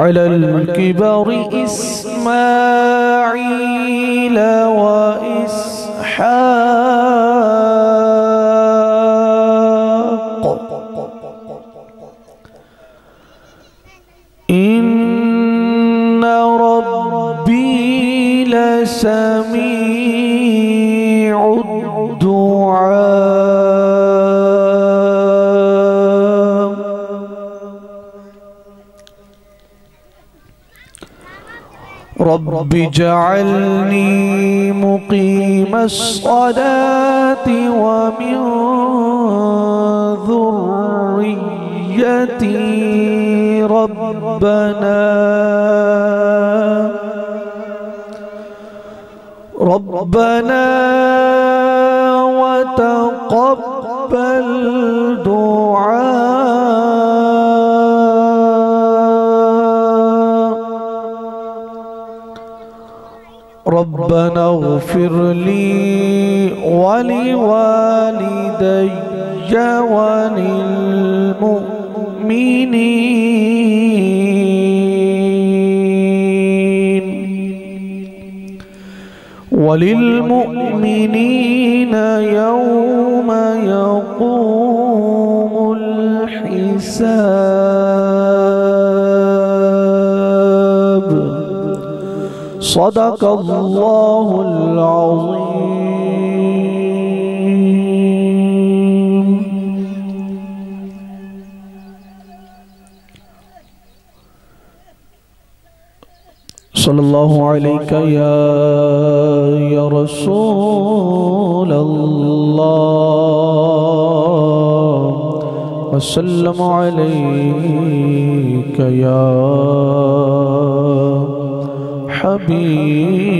على الكبر إسماعيل وإسحاق إن ربي لسميع الدعاء رب اجعلني مقيم الصلاة ومن ذريتي ربنا وتقبل دعاء ربنا اغفر لي ولوالدي وللمؤمنين يوم يقوم الحساب صدق الله العظيم. صلی اللہ علیکہ یا رسول اللہ وسلم علیکہ یا حبیب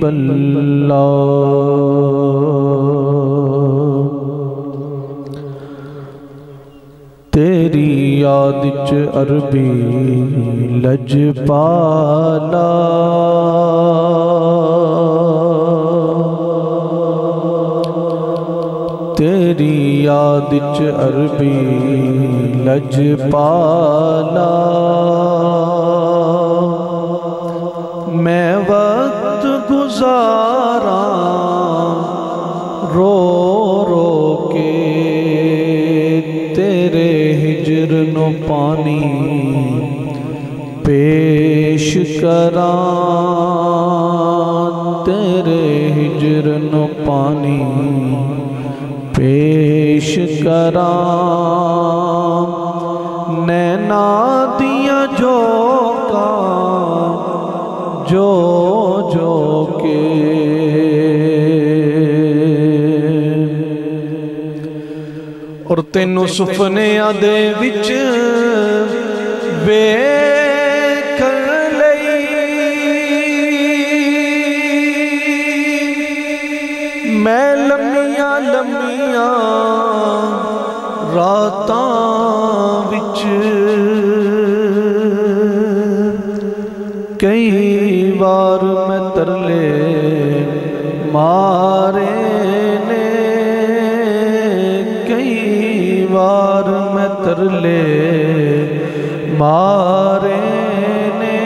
اللہ. تیری یاد چ عربی لج پالا تیری یاد چ عربی لج پالا میں وقت گزارا رو رو کے تیرے ہجر نو پانی پیش کراں تیرے ہجر نو پانی پیش کراں نینا دیا جو کے اور تینو سفنیاں دے وچ ویکھن لئی میں لمیاں لمیاں راتاں وچ کئی بار میں ترلے مارے نے کئی بار میں ترلے مارے نے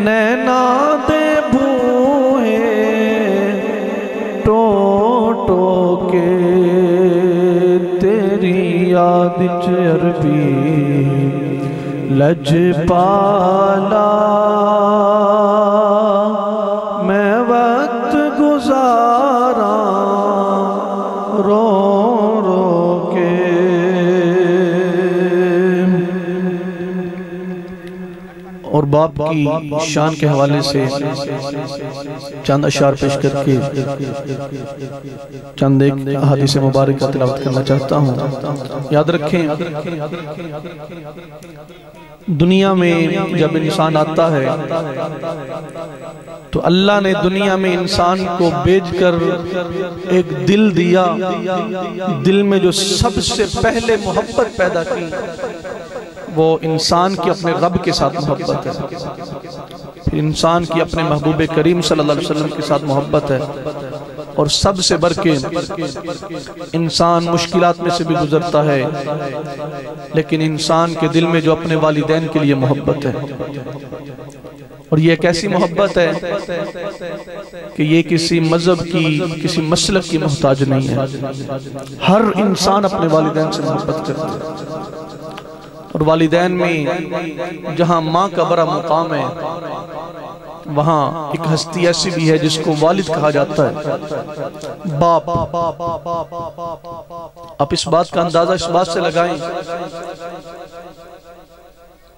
نینا دے بھوئے ٹو ٹو کے تیری یاد چ عربی لج پالا میں وقت گزارا رو رو کے. اور باپ کی شان کے حوالے سے چند اشعار پیش کر کے چند ایک حدیث مبارک کا تلاوت کرنا چاہتا ہوں. یاد رکھیں دنیا میں جب انسان آتا ہے تو اللہ نے دنیا میں انسان کو بھیج کر ایک دل دیا. دل میں جو سب سے پہلے محبت پیدا کی وہ انسان کی اپنے رب کے ساتھ محبت ہے. پھر انسان کی اپنے محبوب کریم صلی اللہ علیہ وسلم کے ساتھ محبت ہے اور سب سے بڑھ کے انسان مشکلات میں سے بھی گزرتا ہے، لیکن انسان کے دل میں جو اپنے والدین کے لیے محبت ہے، اور یہ ایک ایسی محبت ہے کہ یہ کسی مذہب کی، کسی مسلک کی محتاج نہیں ہے۔ ہر انسان اپنے والدین سے محبت کرتا ہے، اور والدین میں جہاں ماں کا بڑا مقام ہے، وہاں ایک ہستی ایسی بھی ہے جس کو والد کہا جاتا ہے، باپ۔ آپ اس بات کا اندازہ اس بات سے لگائیں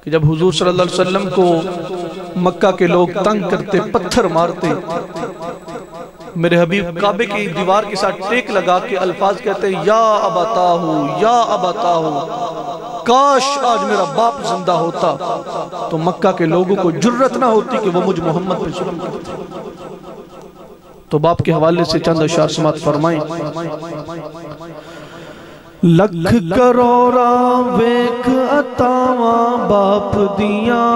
کہ جب حضور صلی اللہ علیہ وسلم کو مکہ کے لوگ تنگ کرتے، پتھر مارتے، میرے حبیب کعبے کی دیوار کے ساتھ ٹیک لگا کے الفاظ کہتے ہیں، یا ابتاہو، یا ابتاہو، کاش آج میرا باپ زندہ ہوتا تو مکہ کے لوگوں کو جرت نہ ہوتی کہ وہ مجھ محمد پہ ظلم کرتے۔ تو باپ کے حوالے سے چند اشعار سماعت فرمائیں۔ لکھ کروڑاں ویکھ عطاواں باپ دیاں،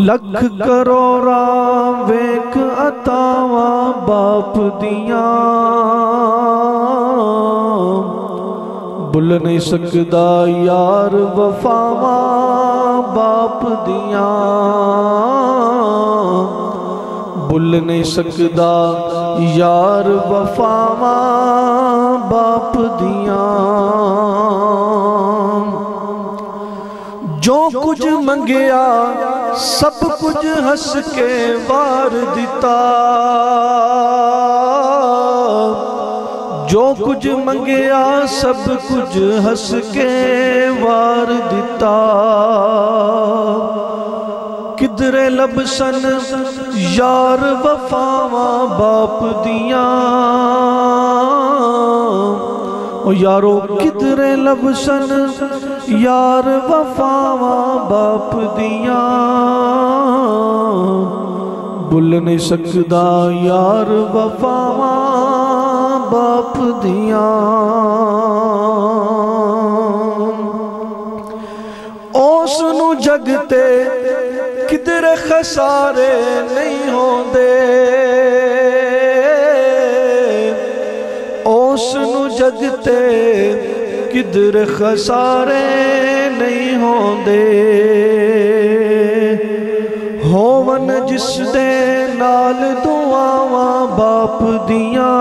لکھ کروڑاں ویکھ عطاواں باپ دیاں، بھل نہیں سکدا یار وفاواں باپ دیاں، بھل نہیں سکدا یار وفاواں باپ دیاں، جو کچھ منگیا سب کچھ ہس کے وار دیتا، جو کچھ منگیا سب کچھ ہس کے وار دیتا، کدرے لبسن یار وفاواں باپ دیاں، او یارو کدرے لبسن یار وفاواں باپ دیاں، بھل نہیں سکدا یار وفاواں باپ دیاں، اس نو جگتے کدر خسارے نہیں ہوندے، اس نو جگتے کدر خسارے نہیں ہوندے، ہوون جس دے نال دعاواں باپ دیاں،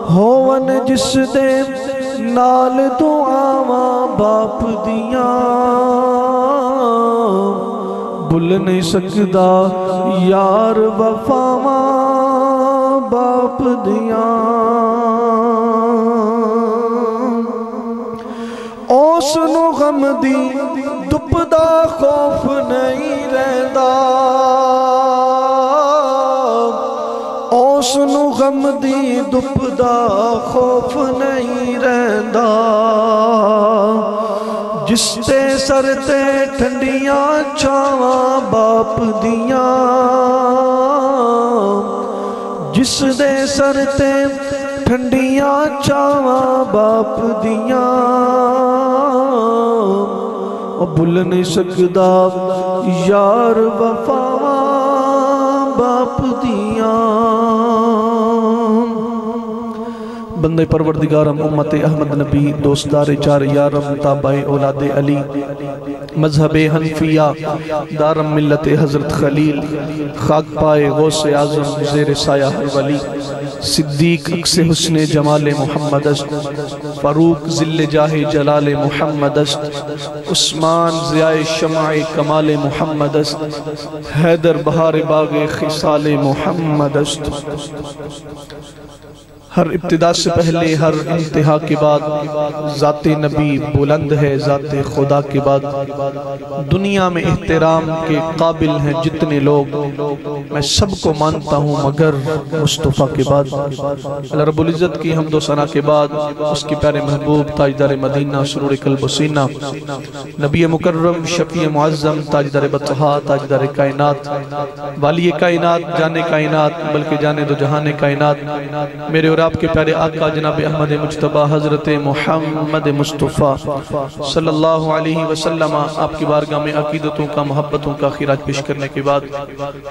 ہوون جس دے نال دعاواں باپ دیاں، بھل نہیں سکدا یار وفاواں باپ دیاں، اس نو غم دی دپ دا خوف نہیں رہندا، اس نو غم دی دپ دا خوف نہیں رہندا، جس تے سر تے ٹھنڈیاں چھاواں باپ دیاں، جس دے سر تے ٹھنڈیاں چھاواں باپ دیاں، او بھل نہیں سکدا یار وفاواں باپ دیاں۔ بندے پروردگارم امت احمد نبی دوستدار چار یارم تابع اولاد علی مذہب حنفیہ دارم ملت حضرت خلیل خاک پائے غوث اعظم زیر سایہ ہر ولی صدیق اکس حسن جمال محمد است فاروق ذل جاہ جلال محمد است عثمان ضیاء شمع کمال محمد است حیدر بہار باغ خصال محمد است۔ ہر ابتدا سے پہلے ہر انتہا کے بعد ذات نبی بلند ہے، ذات خدا کے بعد دنیا میں احترام کے قابل ہیں جتنے لوگ، میں سب کو مانتا ہوں مگر مصطفیٰ کے بعد۔ اللہ رب العزت کی حمد و ثنا کے بعد اس کی پیارے محبوب تاجدار مدینہ سرور قلب و سینہ نبی مکرم شفیع معظم تاجدار بطحا تاجدار کائنات والی کائنات جانے کائنات بلکہ جانے دو جہان کائنات میرے اور آپ کے پیارے آقا جناب احمد مجتبی حضرت محمد مصطفیٰ صلی اللہ علیہ وسلم آپ کی بارگاہ میں عقیدتوں کا محبتوں کا خیرات پیش کرنے کے بعد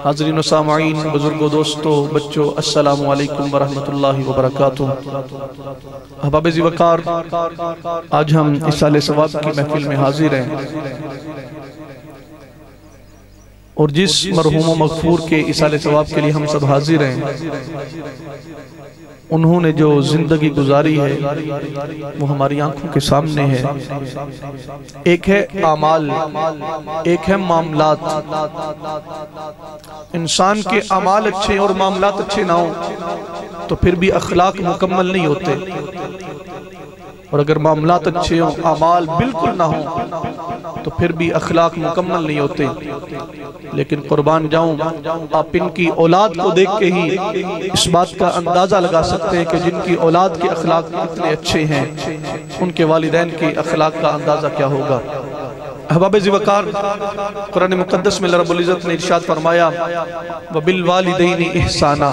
حاضرین و سامعین بزرگوں دوستوں بچوں السلام علیکم ورحمۃ اللہ وبرکاتہ۔ احباب ذی وقار آج ہم ایصال ثواب کی محفل میں حاضر ہیں اور جس مرحوم و مغفور کے ایصال ثواب کے لیے ہم سب حاضر ہیں انہوں نے جو زندگی گزاری ہے وہ ہماری آنکھوں کے سامنے ہے۔ ایک ہے اعمال، ایک ہے معاملات۔ انسان کے اعمال اچھے اور معاملات اچھے نہ ہوں تو پھر بھی اخلاق مکمل نہیں ہوتے، اور اگر معاملات اچھے ہوں اعمال بالکل نہ ہوں تو پھر بھی اخلاق مکمل نہیں ہوتے۔ لیکن قربان جاؤں آپ ان کی اولاد کو دیکھ کے ہی اس بات کا اندازہ لگا سکتے ہیں کہ جن کی اولاد کے اخلاق اتنے اچھے ہیں ان کے والدین کے اخلاق کا اندازہ کیا ہوگا۔ احباب ذی وقار قرآن مقدس میں اللہ رب العزت نے ارشاد فرمایا وَبِالْوَالِدَيْنِ إِحْسَانًا،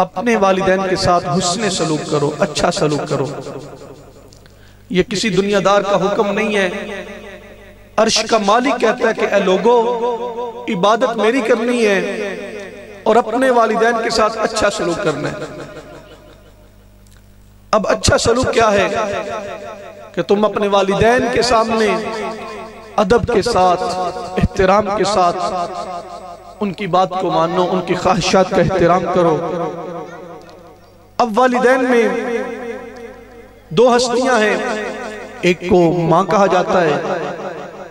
اپنے والدین کے ساتھ حسن سلوک کرو، اچھا سلوک کرو۔ یہ کسی دنیا دار کا حکم نہیں ہے، عرش کا مالک کہتا ہے کہ اے لوگو عبادت میری کرنی ہے اور اپنے والدین کے ساتھ اچھا سلوک کرنا ہے۔ اب اچھا سلوک کیا ہے کہ تم اپنے والدین کے سامنے ادب کے ساتھ احترام کے ساتھ ان کی بات کو مانو، ان کی خواہشات کا احترام کرو۔ اب والدین میں دو ہستیاں ہیں، ایک کو ماں کہا جاتا ہے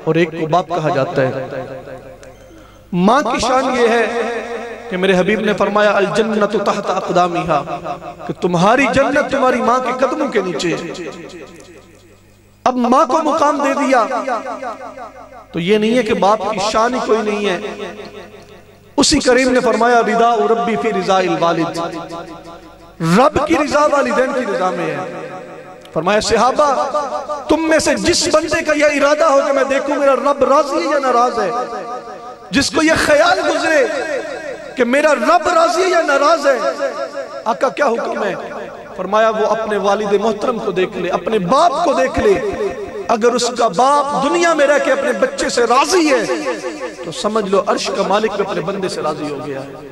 اور ایک کو باپ کہا جاتا ہے۔ ماں کی شان یہ ہے کہ میرے حبیب نے فرمایا الجنت تحت اقدامہا، کہ تمہاری جنت تمہاری ماں کے قدموں کے نیچے ہے۔ اب ماں کو مقام دے دیا تو یہ نہیں ہے کہ باپ کی شان ہی کوئی نہیں ہے۔ اسی کریم نے فرمایا رضا ربی فی رضا الوالد، رب کی رضا والدین کی رضا میں ہے۔ فرمایا صحابہ تم میں سے جس بندے کا یہ ارادہ ہو کہ میں دیکھوں میرا رب راضی ہے یا ناراض ہے، جس کو یہ خیال گزرے کہ میرا رب راضی ہے یا ناراض ہے، آقا کیا حکم ہے؟ فرمایا وہ اپنے والد محترم کو دیکھ لے، اپنے باپ کو دیکھ لے۔ اگر اس کا باپ دنیا میں رہ کے اپنے بچے سے راضی ہے تو سمجھ لو عرش کا مالک بھی اپنے بندے سے راضی ہو گیا ہے۔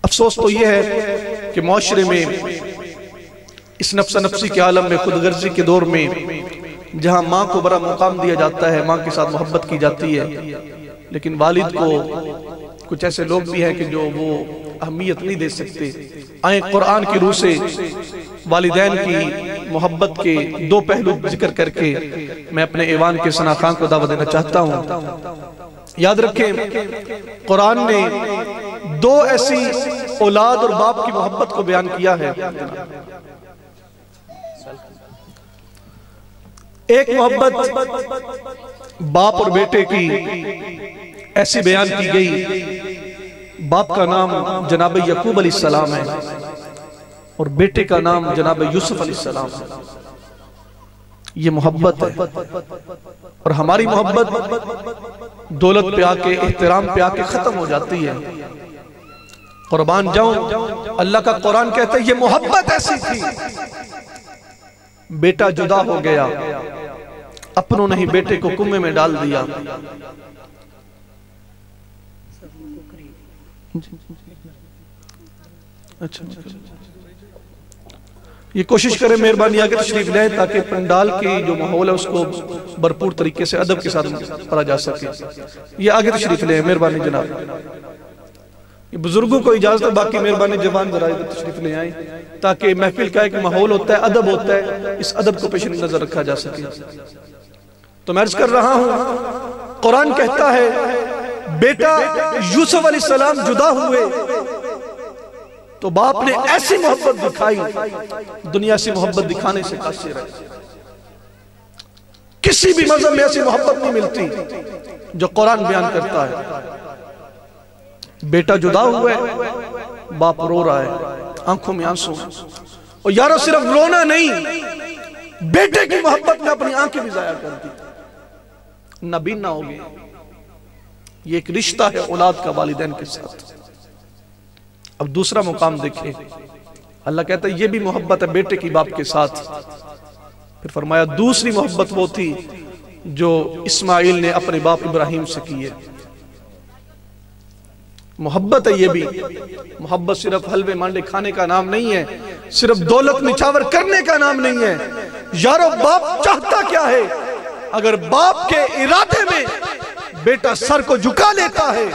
افسوس تو یہ ہے کہ معاشرے میں اس نفس نفسی کے عالم میں خود غرضی کے دور میں جہاں ماں کو بڑا مقام دیا جاتا ہے، ماں کے ساتھ محبت کی جاتی ہے، لیکن والد کو کچھ ایسے لوگ بھی ہیں کہ جو وہ اہمیت نہیں دے سکتے۔ آئیں قرآن کی روح سے والدین کی محبت کے دو پہلو ذکر کر کے میں اپنے ایوان کے ثنا خان کو دعوت دینا چاہتا ہوں۔ یاد رکھیں قرآن نے دو ایسی اولاد اور باپ کی محبت کو بیان کیا ہے۔ ایک محبت باپ اور بیٹے کی ایسی بیان کی گئی، باپ کا نام جناب یعقوب علیہ السلام ہے اور بیٹے کا نام جناب یوسف علیہ السلام ہے۔ یہ محبت ہے، اور ہماری محبت دولت پہ آکے احترام پہ آکے ختم ہو جاتی ہے۔ قربان جاؤں اللہ کا قرآن کہتا ہے یہ محبت ایسی تھی، بیٹا جدا ہو گیا، اپنوں نے ہی بیٹے کو کنویں میں ڈال دیا۔ یہ کوشش کریں مہربانی آگے تشریف لیں تاکہ پنڈال کی جو ماحول ہے اس کو بھرپور طریقے سے ادب کے ساتھ پڑھا جا سکے۔ یہ آگے تشریف لیں مہربانی جناب، یہ بزرگوں کو اجازت ہے، باقی مہربانی جوان ذرا ادھر تشریف لے آئیں تاکہ محفل کا ایک ماحول ہوتا ہے، ادب ہوتا ہے، اس ادب کو پیش نظر رکھا جا سکے۔ تو میں عرض کر رہا ہوں قرآن کہتا ہے بیٹا یوسف علیہ السلام جدا ہوئے تو باپ نے ایسی محبت دکھائی، دنیا سے محبت دکھانے سے قاصر ہے۔ کسی بھی مذہب میں ایسی محبت نہیں ملتی جو قرآن بیان کرتا ہے۔ بیٹا جدا ہوئے باپ رو رہا ہے، آنکھوں میں آنسو ہیں، اور یارو صرف رونا نہیں، بیٹے کی محبت میں اپنی آنکھیں بھی ضائع کر دی، نابینا ہو گئے۔ یہ ایک رشتہ ہے اولاد کا والدین کے ساتھ۔ اب دوسرا مقام دیکھیں، اللہ کہتا ہے یہ بھی محبت ہے بیٹے کی باپ کے ساتھ۔ پھر فرمایا دوسری محبت وہ تھی جو اسماعیل نے اپنے باپ ابراہیم سے کی ہے۔ محبت ہے یہ بھی، محبت صرف حلوے مانڈے کھانے کا نام نہیں ہے، صرف دولت نچھاور کرنے کا نام نہیں ہے۔ یارو باپ چاہتا کیا ہے؟ اگر باپ کے ارادے میں بیٹا سر کو جھکا لیتا ہے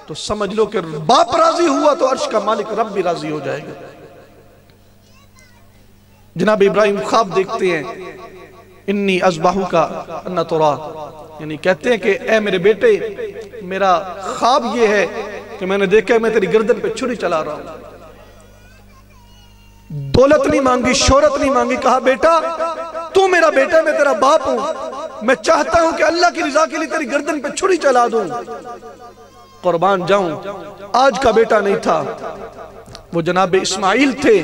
تو سمجھ لو کہ باپ راضی ہوا تو عرش کا مالک رب بھی راضی ہو جائے گا۔ جناب ابراہیم خواب دیکھتے ہیں، انی اذبحک کا انا ترا، یعنی کہتے ہیں کہ اے میرے بیٹے، میرا خواب یہ ہے کہ میں نے دیکھا ہے میں تیری گردن پہ چھری چلا رہا ہوں۔ دولت نہیں مانگی، شہرت نہیں مانگی، کہا بیٹا تو میرا بیٹا، میں تیرا باپ ہوں، میں چاہتا ہوں کہ اللہ کی رضا کے لیے تیری گردن پہ چھری چلا دوں، قربان جاؤں۔ آج کا بیٹا نہیں تھا، وہ جناب اسماعیل تھے۔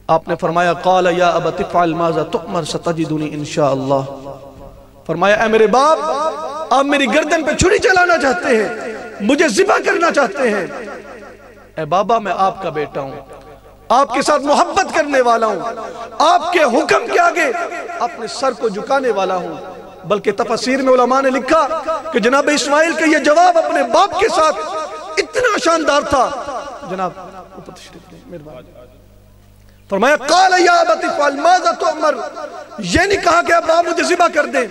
آپ نے فرمایا قال یا ابت افعل ماذا تؤمر ستجدنی انشاءاللہ، فرمایا اے میرے باپ، آپ میری گردن پہ چھری چلانا چاہتے ہیں، مجھے ذبح کرنا چاہتے ہیں، اے بابا میں آپ کا بیٹا ہوں، آپ کے ساتھ محبت کرنے والا ہوں، آپ کے حکم کے آگے اپنے سر کو جھکانے والا ہوں۔ بلکہ تفسیر میں علماء نے لکھا کہ جناب اسماعیل کا یہ جواب اپنے باپ کے ساتھ اتنا شاندار تھا، جناب فرمایا قال یا ابت افعل ماذا تؤمر، یہ نہیں کہا کہ اب آپ مجھے ذبح کر دیں،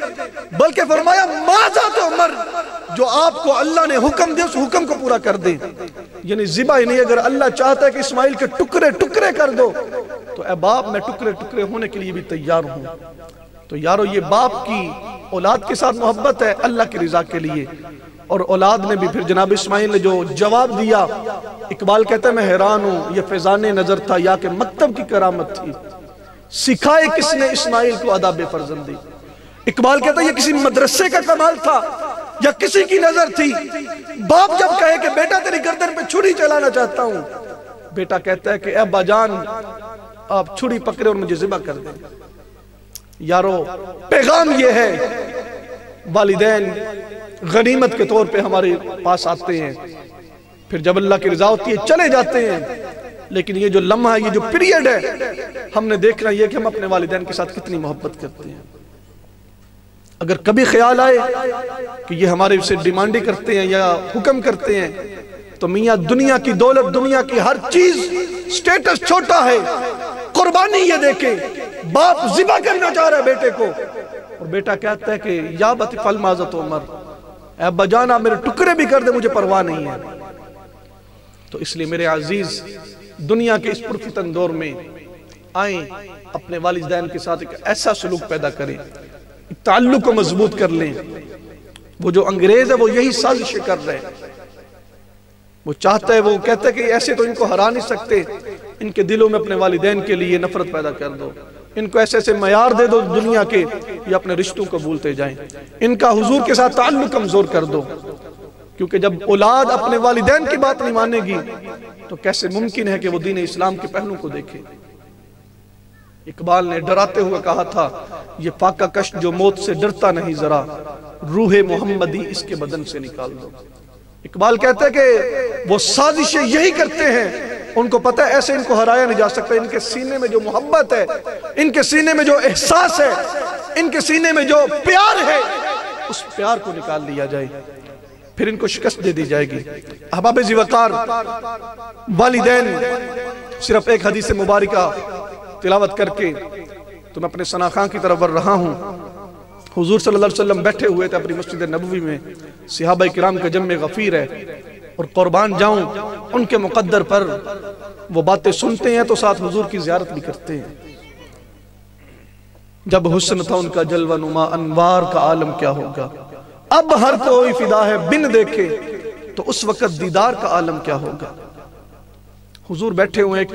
بلکہ فرمایا ماذا تؤمر، جو آپ کو اللہ نے حکم دے اس حکم کو پورا کر دیں۔ یعنی ذبح ہی نہیں، اگر اللہ چاہتا ہے کہ اسماعیل کے ٹکڑے ٹکڑے کر دو تو اے باپ میں ٹکڑے ٹکڑے ہونے کے لیے بھی تیار ہوں۔ تو یارو یہ باپ کی اولاد کے ساتھ محبت ہے اللہ کی رضا کے لیے، اور اولاد نے بھی پھر جناب اسماعیل نے جو جواب دیا، اقبال کہتا ہے میں حیران ہوں، یہ فیضان نظر تھا یا کہ مکتب کی کرامت تھی، سکھائے کس نے اسماعیل کو آداب فرزندی۔ اقبال کہتا ہے یہ کسی مدرسے کا کمال تھا یا کسی کی نظر تھی؟ باپ جب کہے کہ بیٹا تیری گردن پہ چھری چلانا چاہتا ہوں، بیٹا کہتا ہے کہ اے ابا جان آپ چھری پکڑے اور مجھے ذبح کر دیں۔ یارو پیغام یہ ہے، والدین غنیمت کے طور پہ ہمارے پاس آتے ہیں، پھر جب اللہ کی رضا ہوتی ہے چلے جاتے ہیں، لیکن یہ جو لمحہ، یہ جو پیریڈ ہے، ہم نے دیکھنا یہ کہ ہم اپنے والدین کے ساتھ کتنی محبت کرتے ہیں۔ اگر کبھی خیال آئے کہ یہ ہمارے سے ڈیمانڈی کرتے ہیں یا حکم کرتے ہیں تو میاں دنیا کی دولت، دنیا کی ہر چیز، سٹیٹس چھوٹا ہے، قربانی یہ دیکھیں، باپ ذبح کرنا چاہ رہا ہے بیٹے کو، اور بیٹا کہتا ہے کہ یا ابت افعل ماذا تؤمر، اے ابا جان آپ میرے ٹکڑے بھی کر دے مجھے پرواہ نہیں ہے۔ تو اس لیے میرے عزیز دنیا کے اس پرفتن دور میں آئیں، اپنے والدین کے ساتھ ایک ایسا سلوک پیدا کریں، تعلق کو مضبوط کر لیں۔ وہ جو انگریز ہے وہ یہی سازشیں کر رہے ہیں، وہ چاہتا ہے، وہ کہتا ہے کہ ایسے تو ان کو ہرا نہیں سکتے، ان کے دلوں میں اپنے والدین کے لیے نفرت پیدا کر دو، ان کو ایسے ایسے معیار دے دو دنیا کے، یہ اپنے رشتوں کو بھولتے جائیں، ان کا حضور کے ساتھ تعلق کمزور کر دو، کیونکہ جب اولاد اپنے والدین کی بات نہیں مانے گی تو کیسے ممکن ہے کہ وہ دین اسلام کے پہلو کو دیکھے۔ اقبال نے ڈراتے ہوئے کہا تھا، یہ فاقہ کش جو موت سے ڈرتا نہیں ذرا، روح محمدی اس کے بدن سے نکال دو۔ اقبال کہتے ہیں کہ وہ سازشیں یہی کرتے ہیں، ان کو پتہ ہے ایسے ان کو ہرایا نہیں جا سکتا، ان کے سینے میں جو محبت ہے، ان کے سینے میں جو احساس ہے، ان کے سینے میں جو پیار ہے، اس پیار کو نکال لیا جائے، پھر ان کو شکست دے دی جائے گی۔ احباب ذی وقار، والدین، صرف ایک حدیث مبارکہ تلاوت کر کے تو میں اپنے ثناخان کی طرف بڑھ رہا ہوں۔ حضور صلی اللہ علیہ وسلم بیٹھے ہوئے تھے اپنی مسجد نبوی میں، صحابہ کرام کا جمع غفیر ہے، اور قربان جاؤں ان کے مقدر پر وہ باتیں سنتے ہیں تو ساتھ حضور کی زیارت بھی کرتے ہیں۔ جب حسن تھا ان کا جلوہ نما، انوار کا عالم کیا ہوگا، اب ہر کوئی فدا ہے بن دیکھے تو اس وقت دیدار کا عالم کیا ہوگا۔ حضور بیٹھے ہوئے، ایک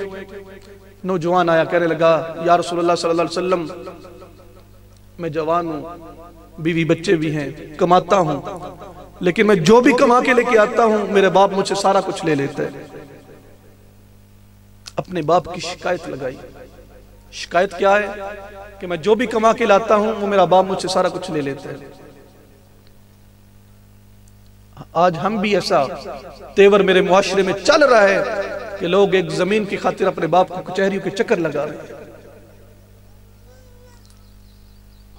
نوجوان آیا، کہنے لگا یا رسول اللہ صلی اللہ علیہ وسلم میں جوان ہوں، بیوی بچے بھی ہیں، کماتا ہوں، لیکن میں جو بھی کما کے لے کے آتا ہوں میرے باپ مجھ سے سارا کچھ لے لیتا ہے۔ اپنے باپ کی شکایت لگائی۔ شکایت کیا ہے؟ کہ میں جو بھی کما کے لاتا ہوں وہ میرا باپ مجھ سے سارا کچھ لے لیتا ہے۔ آج ہم بھی ایسا تیور میرے معاشرے میں چل رہا ہے کہ لوگ ایک زمین کی خاطر اپنے باپ کو کچہریوں کے چکر لگا رہے ہیں۔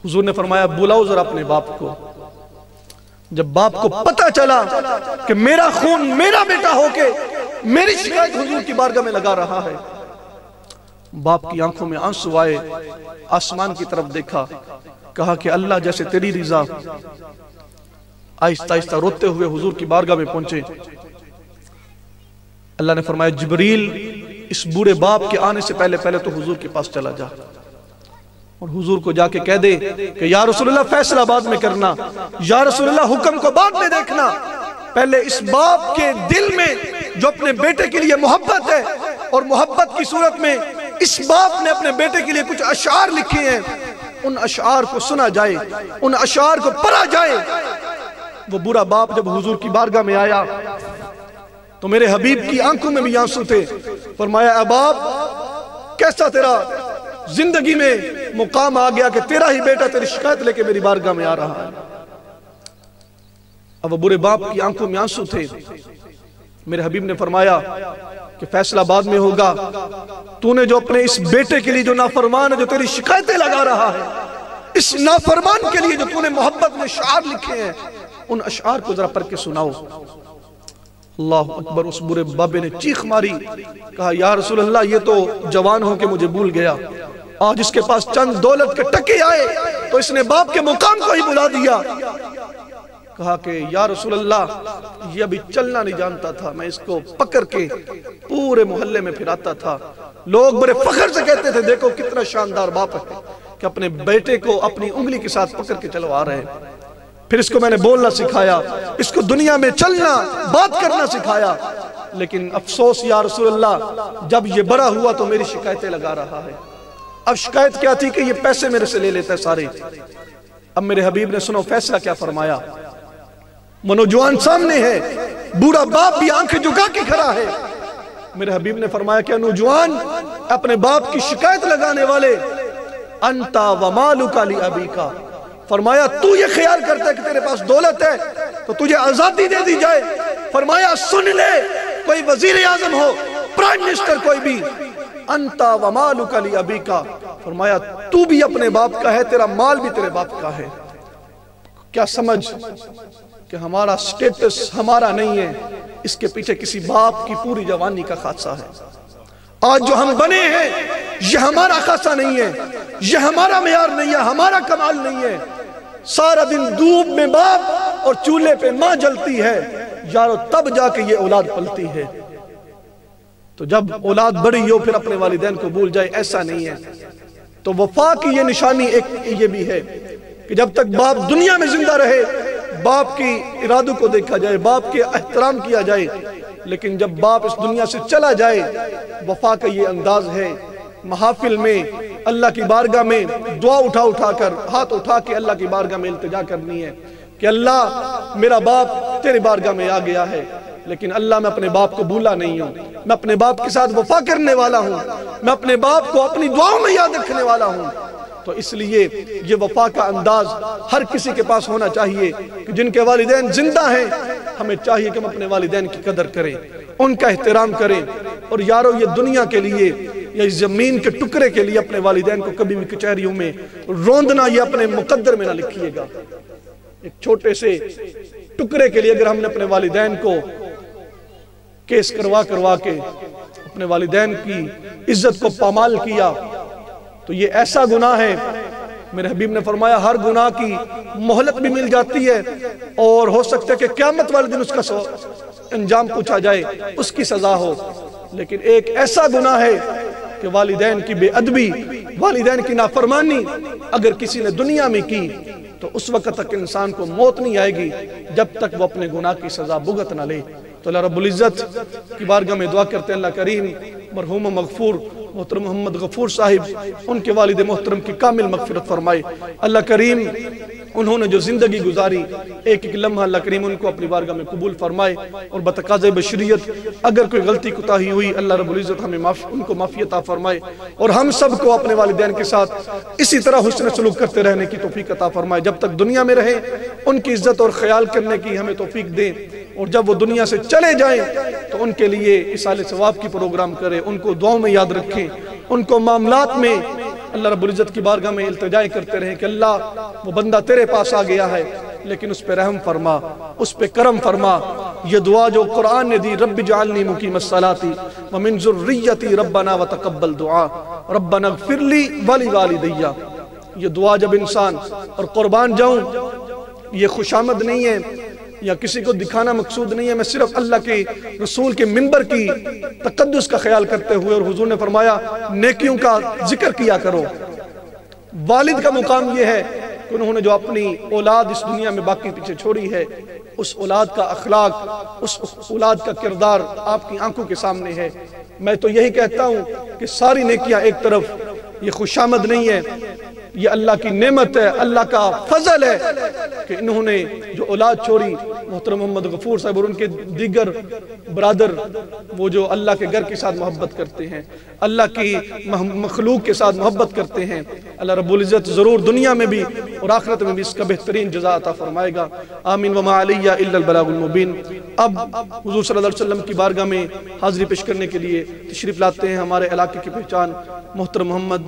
حضور نے فرمایا بلاؤ ذرا اپنے باپ کو۔ جب باپ کو پتہ چلا کہ میرا خون میرا بیٹا ہو کے میری شکایت حضور کی بارگاہ میں لگا رہا ہے، باپ کی آنکھوں میں آنسو آئے، آسمان کی طرف دیکھا، کہا کہ اللہ جیسے تیری رضا۔ آہستہ آہستہ روتے ہوئے حضور کی بارگاہ میں پہنچے۔ اللہ نے فرمایا جبریل اس بوڑھے باپ کے آنے سے پہلے تو حضور کے پاس چلا جا اور حضور کو جا کے کہہ دے کہ یا رسول اللہ فیصلہ بعد میں کرنا، یا رسول اللہ حکم کو بعد میں دیکھنا، پہلے اس باپ کے دل میں جو اپنے بیٹے کے لیے محبت ہے اور محبت کی صورت میں اس باپ نے اپنے بیٹے کے لیے کچھ اشعار لکھے ہیں، ان اشعار کو سنا جائے، ان اشعار کو پڑھا جائے۔ وہ برا باپ جب حضور کی بارگاہ میں آیا تو میرے حبیب کی آنکھوں میں بھی آنسو تھے۔ فرمایا اے باپ کیسا تیرا زندگی میں مقام آ گیا کہ تیرا ہی بیٹا تیری شکایت لے کے میری بارگاہ میں آ رہا ہے۔ اب وہ برے باپ کی آنکھوں میں آنسو تھے۔ میرے حبیب نے فرمایا کہ فیصلہ بعد میں ہوگا، تو نے جو اپنے اس بیٹے کے لیے جو نافرمان ہے، جو تیری شکایتیں لگا رہا ہے، اس نافرمان کے لیے جو تو نے محبت میں اشعار لکھے ہیں، ان اشعار کو ذرا پڑھ کے سناؤ۔ اللہ اکبر، اس برے بابے نے چیخ ماری، کہا یا رسول اللہ یہ تو جوان ہو کے مجھے بھول گیا، آج اس کے پاس چند دولت کے ٹکے آئے تو اس نے باپ کے مقام کو ہی بلا دیا۔ کہا کہ یا رسول اللہ یہ ابھی چلنا نہیں جانتا تھا، میں اس کو پکڑ کے پورے محلے میں پھراتا تھا، لوگ بڑے فخر سے کہتے تھے دیکھو کتنا شاندار باپ ہے کہ اپنے بیٹے کو اپنی انگلی کے ساتھ پکڑ کے چلوا رہے ہیں۔ پھر اس کو میں نے بولنا سکھایا، اس کو دنیا میں چلنا بات کرنا سکھایا، لیکن افسوس یا رسول اللہ جب یہ بڑا ہوا تو میری شکایتیں لگا رہا ہے۔ اب شکایت کیا تھی کہ یہ پیسے میرے سے لے لیتا ہے سارے۔ اب میرے حبیب نے سنو فیصلہ کیا فرمایا۔ منوجوان سامنے ہے، بوڑھا باپ بھی آنکھیں جھکا کے کھڑا ہے۔ میرے حبیب نے فرمایا کہ نوجوان اپنے باپ کی شکایت لگانے والے، انتا ومالک لابیکا، فرمایا تو یہ خیال کرتا ہے کہ تیرے پاس دولت ہے تو تجھے آزادی دے دی جائے۔ فرمایا سن لے، کوئی وزیر اعظم ہو، پرائم منسٹر کوئی بھی، انتا ومالک لابیکا، فرمایا تو بھی اپنے باپ کا ہے، تیرا مال بھی تیرے باپ کا ہے۔ کیا سمجھ کہ ہمارا سٹیٹس ہمارا نہیں ہے، اس کے پیچھے کسی باپ کی پوری جوانی کا خاصہ ہے۔ آج جو ہم بنے ہیں یہ ہمارا خاصہ نہیں ہے، یہ ہمارا معیار نہیں ہے، ہمارا کمال نہیں ہے۔ سارا دن دھوپ میں باپ اور چولہے پہ ماں جلتی ہے، یارو تب جا کے یہ اولاد پلتی ہے۔ تو جب اولاد بڑی ہو پھر اپنے والدین کو بھول جائے، ایسا نہیں ہے۔ تو وفا کی یہ نشانی ایک یہ بھی ہے کہ جب تک باپ دنیا میں زندہ رہے باپ کی ارادوں کو دیکھا جائے، باپ کے احترام کیا جائے، لیکن جب باپ اس دنیا سے چلا جائے وفا کا یہ انداز ہے، محافل میں اللہ کی بارگاہ میں دعا اٹھا کر ہاتھ اٹھا کے اللہ کی بارگاہ میں التجا کرنی ہے کہ اللہ میرا باپ تیرے بارگاہ میں آ گیا ہے، لیکن اللہ میں اپنے باپ کو بھولا نہیں ہوں، میں اپنے باپ کے ساتھ وفا کرنے والا ہوں، میں اپنے باپ کو اپنی دعاؤں میں یاد رکھنے والا ہوں۔ تو اس لیے یہ وفا کا انداز ہر کسی کے پاس ہونا چاہیے کہ جن کے والدین زندہ ہیں ہمیں چاہیے کہ ہم اپنے والدین کی قدر کریں، ان کا احترام کریں، اور یارو یہ دنیا کے لیے یا اس زمین کے ٹکڑے کے لیے اپنے والدین کو کبھی بھی کچہریوں میں روندنا یہ اپنے مقدر میں نہ لکھیے گا۔ ایک چھوٹے سے ٹکڑے کے لیے اگر ہم نے اپنے والدین کو کیس کروا کے اپنے والدین کی عزت کو پامال کیا تو یہ ایسا گناہ ہے، میرے حبیب نے فرمایا ہر گناہ کی مہلت بھی مل جاتی ہے اور ہو سکتا ہے کہ قیامت والے دن اس کا انجام پوچھا جائے، اس کی سزا ہو، لیکن ایک ایسا گناہ ہے کہ والدین کی بے ادبی، والدین کی نافرمانی اگر کسی نے دنیا میں کی تو اس وقت تک انسان کو موت نہیں آئے گی جب تک وہ اپنے گناہ کی سزا بھگت نہ لے۔ تو اللہ رب العزت کی بارگاہ میں دعا کرتے ہیں اللہ کریم مرحوم مغفور محترم محمد غفور صاحب ان کے والد محترم کی کامل مغفرت فرمائے۔ اللہ کریم انہوں نے جو زندگی گزاری، ایک ایک لمحہ اللہ کریم ان کو اپنی بارگاہ میں قبول فرمائے، اور بتقاضۂ بشریت اگر کوئی غلطی کوتاہی ہوئی اللہ رب العزت ہمیں ان کو معافی عطا فرمائے، اور ہم سب کو اپنے والدین کے ساتھ اسی طرح حسن سلوک کرتے رہنے کی توفیق عطا فرمائے، جب تک دنیا میں رہیں ان کی عزت اور خیال کرنے کی ہمیں توفیق دیں، اور جب وہ دنیا سے چلے جائیں تو ان کے لیے اصالِ ثواب کی پروگرام کرے، ان کو دعاؤں میں یاد رکھیں، ان کو معاملات میں اللہ رب العزت کی بارگاہ میں التجائے کرتے رہیں کہ اللہ وہ بندہ تیرے پاس آ گیا ہے لیکن اس پہ رحم فرما، اس پہ کرم فرما۔ یہ دعا جو قرآن نے دی، رب جعلنی مقیم الصلاۃ ومن ذریتی ربنا وتقبل دعا ربنا اغفر لی ولوالدی، یہ دعا جب انسان، اور قربان جاؤں یہ خوشامد نہیں ہے یا کسی کو دکھانا مقصود نہیں ہے، میں صرف اللہ کے رسول کے منبر کی تقدس کا خیال کرتے ہوئے، اور حضور نے فرمایا نیکیوں کا ذکر کیا کرو۔ والد کا مقام یہ ہے کہ انہوں نے جو اپنی اولاد اس دنیا میں باقی پیچھے چھوڑی ہے، اس اولاد کا اخلاق، اس اولاد کا کردار آپ کی آنکھوں کے سامنے ہے۔ میں تو یہی کہتا ہوں کہ ساری نیکیاں ایک طرف، یہ خوشامد نہیں ہے، یہ اللہ کی نعمت ہے، اللہ کا فضل ہے کہ انہوں نے جو اولاد چھوڑی، محترم محمد غفور صاحب اور ان کے دیگر برادر، وہ جو اللہ کے گھر کے ساتھ محبت کرتے ہیں، اللہ کی مخلوق کے ساتھ محبت کرتے ہیں، اللہ رب العزت ضرور دنیا میں بھی اور آخرت میں بھی اس کا بہترین جزا عطا فرمائے گا۔ آمین وما علیہ الا البلاغ المبین۔ اب حضور صلی اللہ علیہ وسلم کی بارگاہ میں حاضری پیش کرنے کے لیے تشریف لاتے ہیں ہمارے علاقے کی پہچان محترم محمد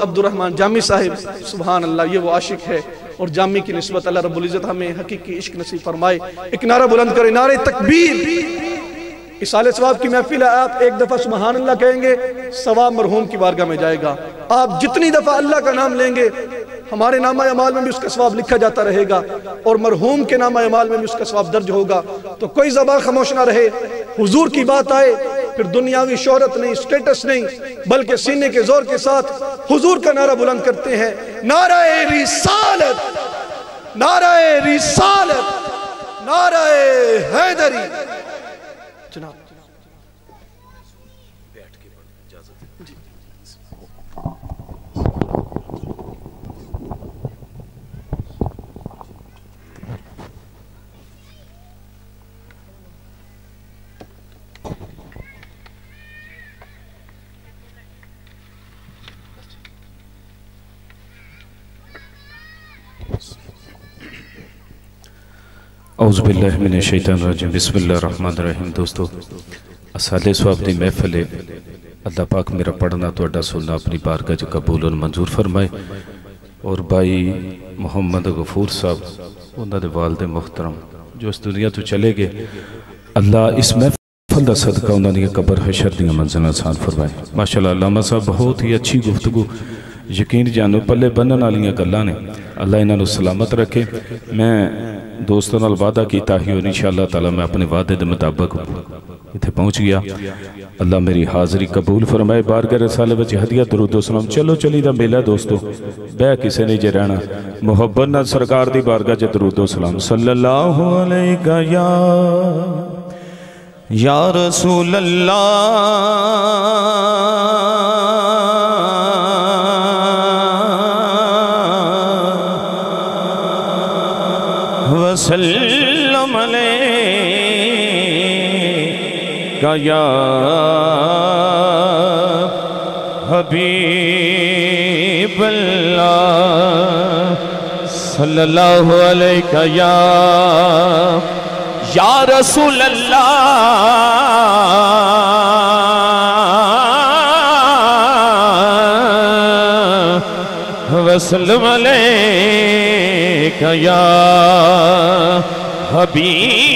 عبد الرحمن جامی صاحب۔ سبحان اللہ، یہ وہ عاشق ہے، اور جامی کی نسبت اللہ رب العزت ہمیں حقیقی عشق نصیب فرمائے۔ ایک نعرہ بلند کرے، نعرہ تکبیر۔ اصالِ ثواب کی محفل ہے، آپ ایک دفعہ سبحان اللہ کہیں گے، ثواب مرحوم کی بارگاہ میں جائے گا۔ آپ جتنی دفعہ اللہ کا نام لیں گے ہمارے نامہ اعمال میں بھی اس کا ثواب لکھا جاتا رہے گا، اور مرحوم کے نامہ اعمال میں بھی اس کا ثواب درج ہوگا۔ تو کوئی زبان خاموش نہ رہے، حضور کی بات آئے پھر دنیاوی شہرت نہیں، سٹیٹس نہیں، بلکہ سینے کے زور کے ساتھ حضور کا نعرہ بلند کرتے ہیں، نعرہ رسالت، نعرہ رسالت، نعرہ حیدری۔ جناب بیٹھ کے اجازت جی۔ اعوذ باللہ من الشیطان الرجیم، بسم اللہ الرحمن الرحیم۔ دوستو، اصالِ ثواب دی محفل ہے، اللہ پاک میرا پڑھنا تو اڈا سننا اپنی بارگاہ جو قبول اور منظور فرمائے، اور بھائی محمد غفور صاحب انہاں دے والد محترم جو اس دنیا تو چلے گئے، اللہ اس محفل دا صدقہ انہاں دی قبر حشر دی منزل آسان فرمائے۔ ماشاءاللہ علامہ صاحب بہت ہی اچھی گفتگو، یقین جانو پلے بنن والیاں گلاں نے، اللہ انہاں نو سلامت رکھے۔ میں دوستوں نال وعدہ کیتا ہی اور انشاءاللہ تعالی میں اپنے وعدے دے مطابق اتھے پہنچ گیا۔ اللہ میری حاضری قبول فرمائے، بارگاہ رسالے وچ ہدیہ درود و سلام۔ چلو چلی دا میلہ دوستو، بے کسے نہیں جے رہنا، محبت نال سرکار دی بارگاہ چ درود و سلام۔ صلی اللہ علیہ یا رسول اللہ وسلم علیکہ یا حبیب اللہ، صلی اللہ علیکہ یا رسول اللہ وسلم علیکہ یا حبیب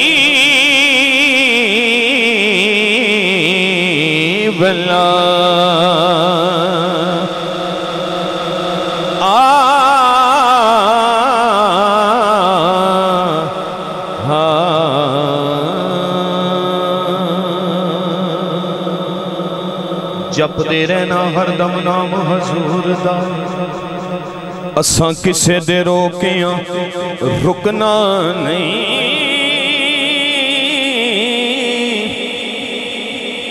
اللہ۔ جپ دے رہنا ہر دم نام حضور دا، اساں کسے دے روکیاں رکنا نہیں،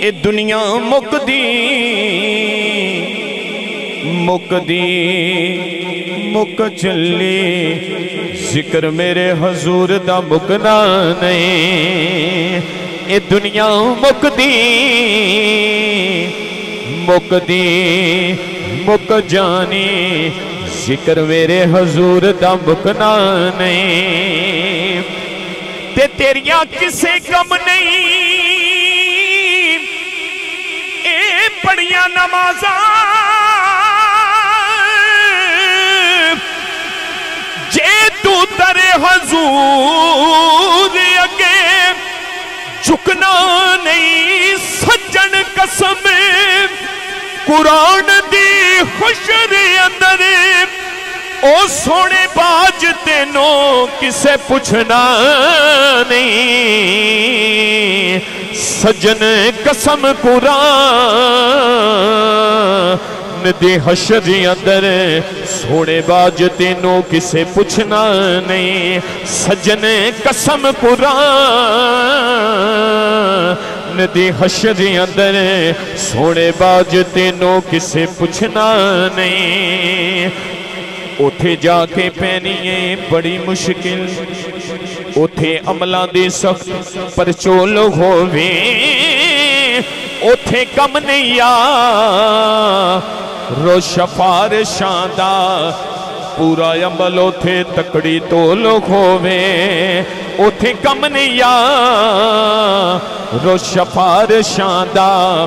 اے دنیا مک دی مکدی مک چلی ذکر میرے حضور دا مکنا نہیں اے دنیا مکدی مکدی مک جانی ذکر میرے حضور دا مکنا نہیں تے تیریاں کسے کم نہیں اے پڑیاں نمازاں جے تو در حضور اگے جھکنا نہیں سجن قسم قرآن دی خشر اندر او سونے باج تینوں کسے پوچھنا نہیں سجن قسم قرآن دی حشر اندر سونے باج تینوں کسے پوچھنا نہیں سجن قسم قرآن دی حشر اندر سونے باج تینوں کسے پوچھنا نہیں اوتھے جا کے پہنیے بڑی مشکل اوتھے عملان دی سخت پرچول ہووے اوتھے کم نہیں رو شفار شاندہ پورا عمل اوتھے تکڑی تول ہووے اوتھے کم نہیں رو شفار شاندہ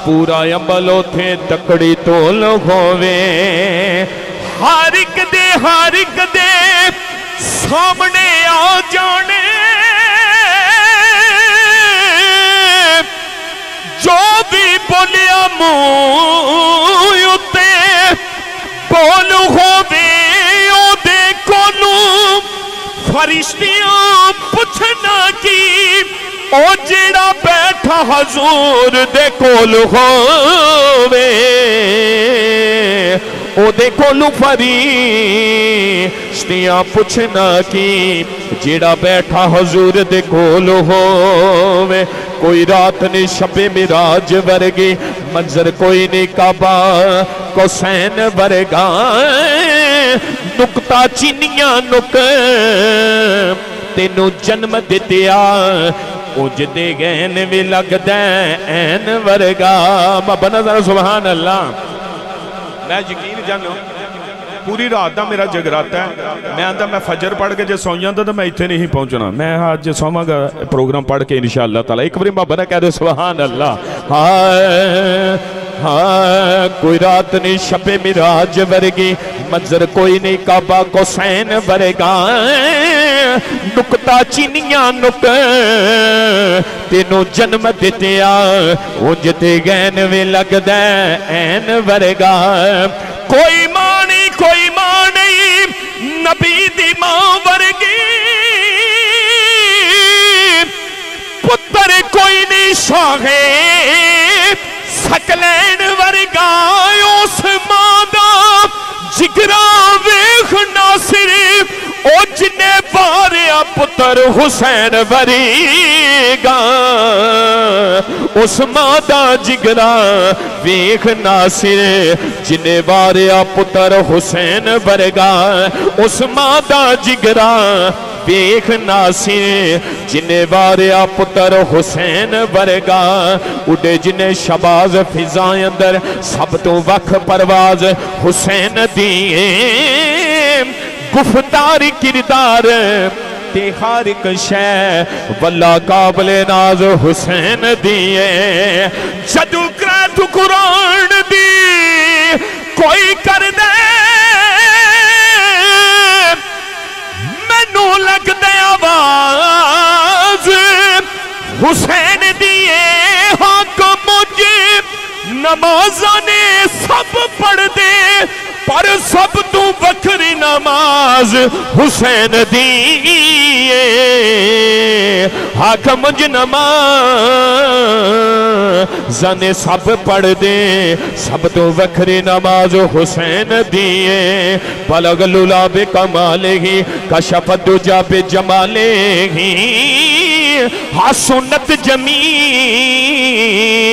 پورا عمل اوتھے تکڑی تول ہووے ہر ایک دے سامنے آ جانے جو بھی بولیا منہ اتے بول ہووے او دے کولوں فرشتیاں پوچھنا کی او جیڑا بیٹھا حضور دے کول ہووے او دے کولوں فرشتیاں پوچھنا کی جیڑا بیٹھا حضور دے کول ہووے کوئی رات نے شب معراج ورگی منظر کوئی نہیں کعبہ کوسین ورگا نکتا چینیاں نک تینوں جنم دیتیا اجدے گین بھی لگ دین ورگا بابا ذرا سبحان اللہ میں یقین جانو پوری رات دا میرا جگراتا ہے میں آندھا میں فجر پڑھ کے جے سو جاندہ تو میں اتنے نہیں پہنچنا میں آج سوما گا پروگرام پڑھ کے انشاءاللہ تعالی ایک بری بابا نے کہہ دے سبحان اللہ کوئی رات نہیں شب معراج ورگی منظر کوئی نہیں کعبہ کوسین ورگا نکتا چینیاں نک تینوں جنم دیتیا اجتے گین میں لگ دین ورگا کوئی ماں نہیں نبی دی ماں ورگی پتر کوئی نہیں شاہے سکلین ورگا اس ماں دا جگرا ویخ ناصر او جنے باریا پتر حسین وریگا اس ماں دا جگرا ویخ ناصر جنے باریا پتر حسین ورگا اس ماں دا جگرا ویخ ناصر جنے باریا پتر حسین ورگا اڈے جنے شباز فضائیں اندر سب تو وقت پرواز حسین دیئے گفتار کردار تے ہر ایک شے واللہ قابل ناز حسین دیئے جدو کرے تو قرآن دی کوئی کر دے مینوں لگ دے آواز حسین دیئے حق مجھے نمازانے سب پڑھ دے پر سب تو بکری نماز حسین دیئے حق مجھ نمازانے سب پڑھ دے سب تو بکری نماز حسین دیئے بلغ لولا بے کمالے ہی کشف دجا بے جمالے ہی حسنت جمیل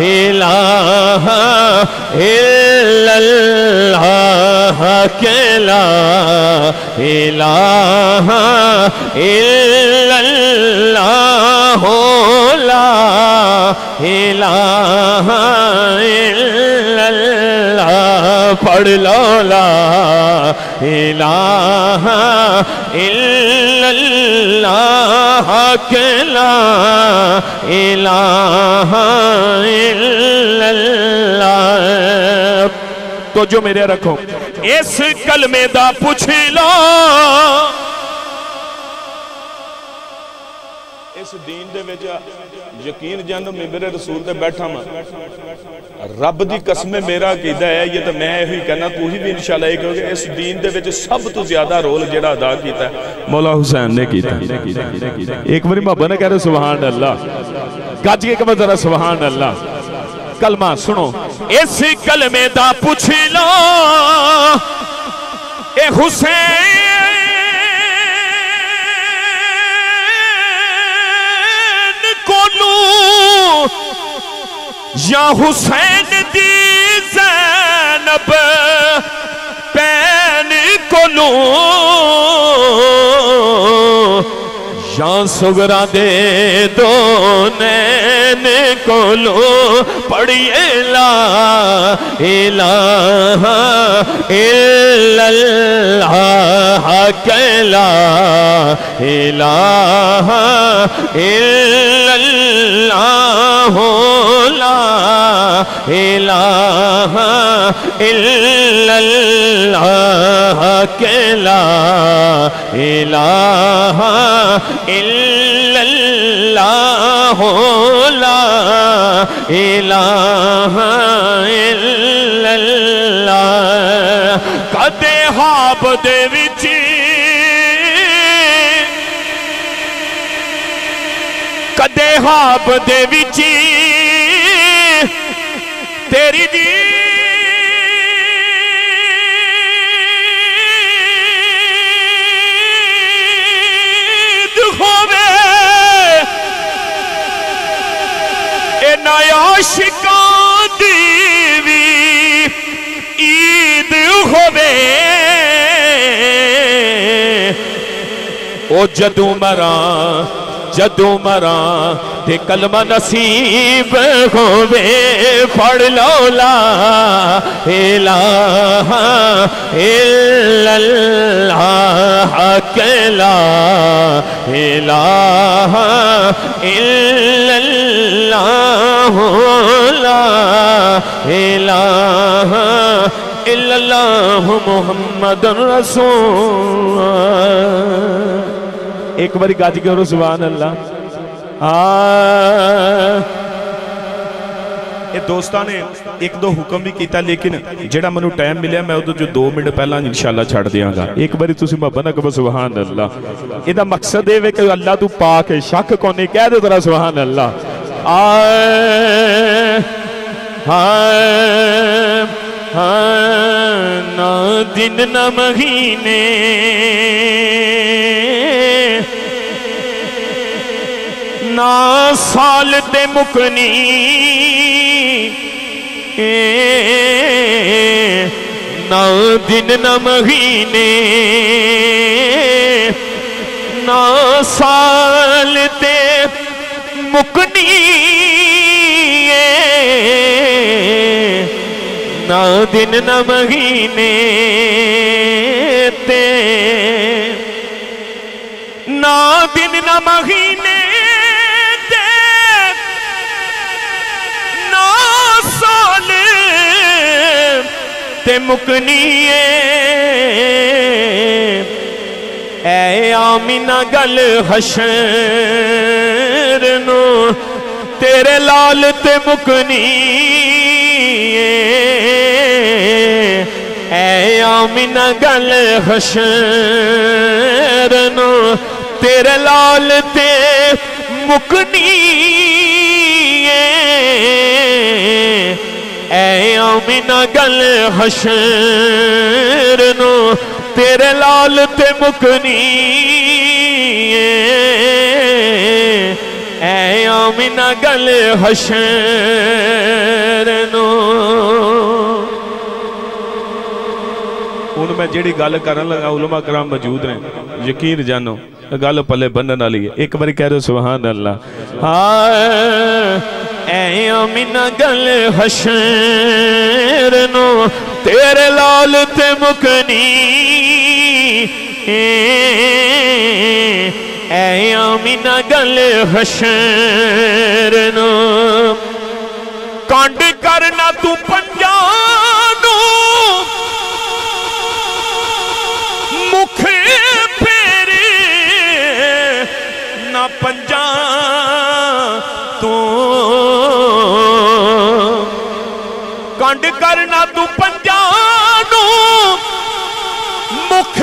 الہ الا اللہ کہ لا الہ الا اللہ لا الہ الا اللہ پڑھ لو لا الہ الا اللہ کہ لا الہ الا اللہ تو جو میرے رکھو اس کلمے دا پوچھ لو اس دین دے وچ یقین جان ممبر رسول تے بیٹھا میں رب دی قسم میرا عقیدہ ہے یہ تو میں یہی کہنا تو ہی بھی انشاءاللہ یہ کہو گے اس دین دے وچ سب تو زیادہ رول جڑا ادا کیتا ہے مولا حسین نے کیتا ایک باری محبت نے کہہ رہے سبحان اللہ گج کے کہ ذرا سبحان اللہ کلمہ سنو اس کلمے دا پوچھ لو اے حسین یا حسین دی زینب پین کولو یا سغرا دے دو نین کولو پڑھئے لا الہ الا اللہ کہ لا الہ الا اللہ لا الہ الا اللہ کہ لا الہ الا اللہ لا الہ الا اللہ کدے ہاب دے وچی کدے ہاب دے وچی تیری دید ہووے اے نیا عاشقاں دی وی عید ہووے او جدوں مراں تے کلمہ نصیب ہووے پڑھ لو لا الہ الا اللہ کہ لا الہ الا اللہ لا الہ الا اللہ محمد رسول ایک باری گاج کرو سبحان اللہ یہ دوستان نے ایک دو حکم بھی کیتا لیکن جڑا منو ٹائم ملیا میں ادھو جو 2 منٹ پہلا انشاءاللہ چھڑ دیاں گا ایک باری تسی محبت نہ کہو سبحان اللہ یہ دا مقصد ہے کہ اللہ تو پاک ہے شک کونے کہہ دے ذرا سبحان اللہ نہ دن نہ مہینے نہ سال تے مکنی نہ دن نہ مہینے نہ سال تے مکنی نہ دن نہ مہینے تے نہ دن نہ مہینے تے نہ سال تے مکنی اے آمینہ گل حشر نو تیرے لال تے مکنی اے آمینہ گل حشر نو تیرے لال تے مکنی اے آمینہ گل حشر نو تیرے لال تے مکنی اے آمینہ گل حشر ہن میں جیڑی گل کرن لگا علماء کرام موجود نے یقین جانو گل پلے بنن والی ہے ایک باری کہہ رہے سبحان اللہ اے آمینہ گل حشر نو تیرے لال تے مکنی اے آمینہ گل حشر نو کانڈ کرنا تو پنجانو مکھ پھیرے نہ پنجان تو کانڈ کرنا تو پنجانو مکھ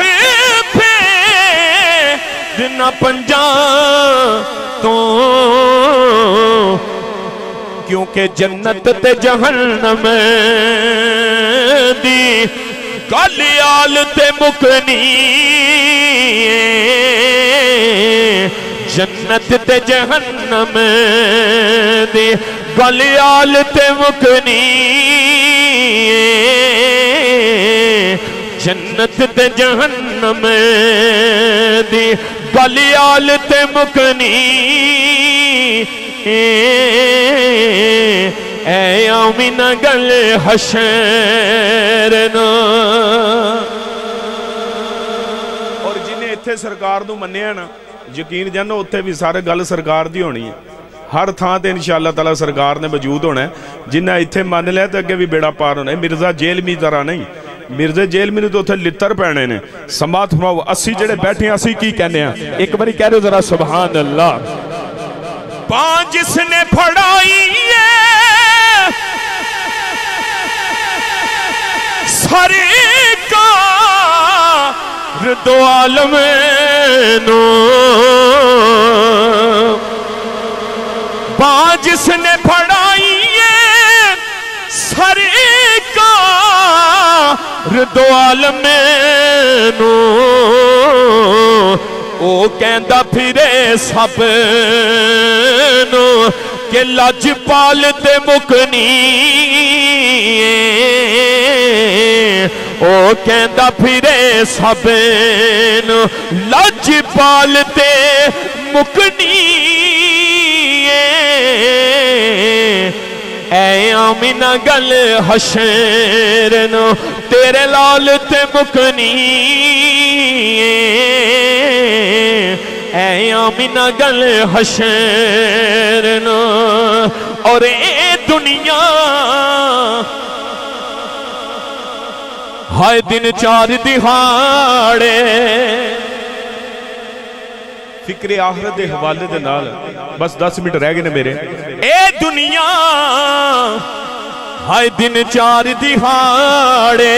پھیرے نہ پنجان تو کیونکہ جنت تے جہنم دی گلیال تے مکنی جنت تے جہنم دی گلیال تے مکنی جنت تے جہنم دی گلیال تے مکنی اے آمینہ گل حشر نو اور جنہیں اتھے سرکار نو منیا نا یقین جانو اتھے بھی سارے گل سرکار دی ہونی ہے ہر تھان تے انشاءاللہ تعالیٰ سرکار نے موجود ہونا ہے جنہیں اتھے مان لیا تو اگے بھی بیڑا پار ہونا ہے مرزا جیل می طرح نہیں مرزا جیل میں تو اتھے لتر پہنے نے سماعت فرماؤ اسی جڑے بیٹھے ہیں اسی کی کہنے ہیں ایک باری کہہ رہے ہو ذرا سبحان اللہ پان جس نے پھڑائی ہے سرکار دو عالم نو پان جس نے پھڑائی ہے سرکار دو عالم نو او کہندہ پھرے سب نو کہ لج پال تے مکنی او کہندہ پھرے سب نو لج پال تے مکنی اے آمینہ گل حشر نو تیرے لال تے مکنی اے آمینہ گل حشر نو اور اے دنیا ہائے دن چار دہاڑے فکر آخرت دے حوالے دے نال بس 10 منٹ رہ گئے نے میرے اے دنیا ہائے دن چار دہاڑے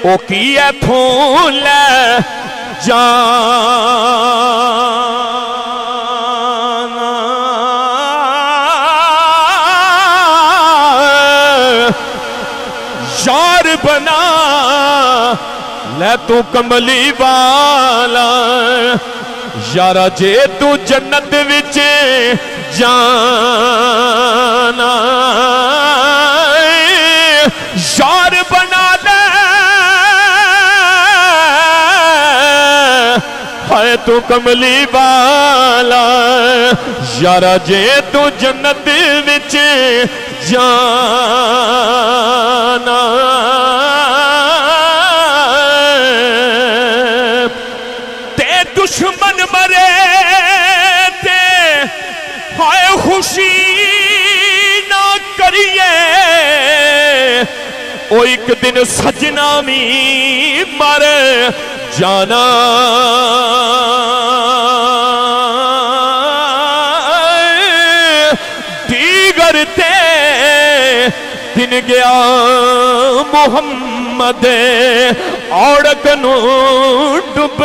او کی ہے پھول لے جانا یار بنا لے تو کملی والا یارا جے تو جنت وچ جانا یار بنا لے ہے تو کملی والا یارا جے تو جنت وچ جانا تے دشمن مرے تے ہائے خوشی نہ کریے او ایک دن سجنا می مر جانا دیگر تے دن گیا محمد اوڑک نو ڈب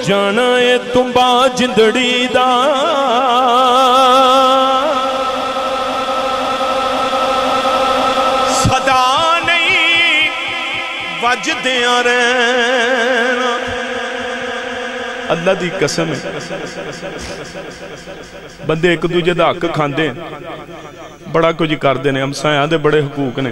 جانا ہے تمبا جندڑی دا صدا نہیں وجدیاں رہنا اللہ دی قسم ہے بندے ایک دوجہ دا حق کھاندے بڑا کچھ کر دینے ہم سایاں دے بڑے حقوق نے